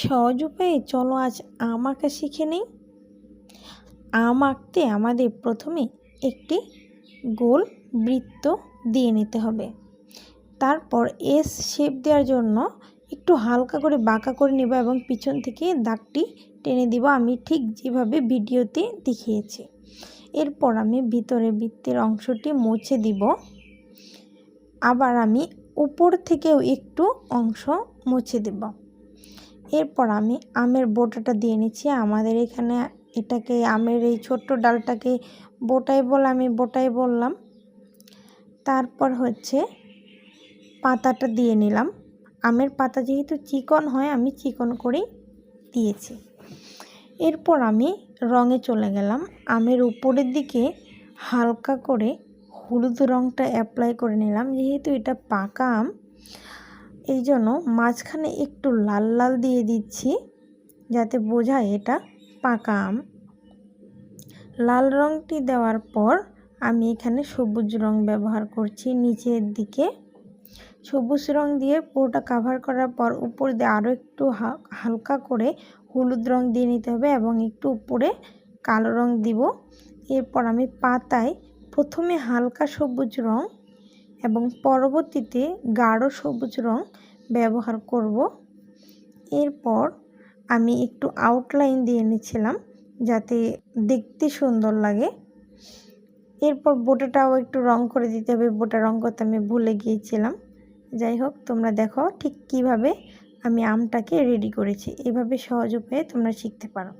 সহজ উপায়ে চলো আজ আম আঁকা শিখে নিই। আম আঁকতে আমাদের প্রথমে একটি গোল বৃত্ত দিয়ে নিতে হবে। তারপর এস শেপ দেওয়ার জন্য একটু হালকা করে বাঁকা করে নেব এবং পিছন থেকে দাগটি টেনে দিব, আমি ঠিক যেভাবে ভিডিওতে দেখিয়েছি। এরপর আমি ভিতরে বৃত্তের অংশটি মুছে দিব। আবার আমি উপর থেকেও একটু অংশ মুছে দেব। এরপর আমি আমের বোটাটা দিয়ে নিচ্ছি। আমাদের এখানে এটাকে আমের এই ছোট্ট ডালটাকে বোটাই বলে, আমি বোটাই বললাম। তারপর হচ্ছে পাতাটা দিয়ে নিলাম। আমের পাতা যেহেতু চিকন হয় আমি চিকন করেই দিয়েছি। এরপর আমি রঙে চলে গেলাম। আমের উপরের দিকে হালকা করে হলুদ রঙটা অ্যাপ্লাই করে নিলাম। যেহেতু এটা পাকা আম এই জন্য মাঝখানে একটু লাল লাল দিয়ে দিচ্ছি যাতে বোঝায় এটা পাকা আম। লাল রঙটি দেওয়ার পর আমি এখানে সবুজ রং ব্যবহার করছি। নিচের দিকে সবুজ রং দিয়ে পুরোটা কাভার করার পর উপর দিয়ে আরও একটু হালকা করে হলুদ রং দিয়ে নিতে হবে এবং একটু উপরে কালো রং দিব। এরপর আমি পাতায় প্রথমে হালকা সবুজ রং এবং পরবর্তীতে গাঢ় সবুজ রং ব্যবহার করব। এরপর আমি একটু আউটলাইন দিয়ে নিচ্ছিলাম যাতে দেখতে সুন্দর লাগে। এরপর বোটাটাও একটু রং করে দিতে হবে, বোটা রং করতে আমি ভুলে গিয়েছিলাম। যাই হোক, তোমরা দেখো ঠিক কিভাবে আমি আমটাকে রেডি করেছি। এভাবে সহজ উপায়ে তোমরা শিখতে পারো।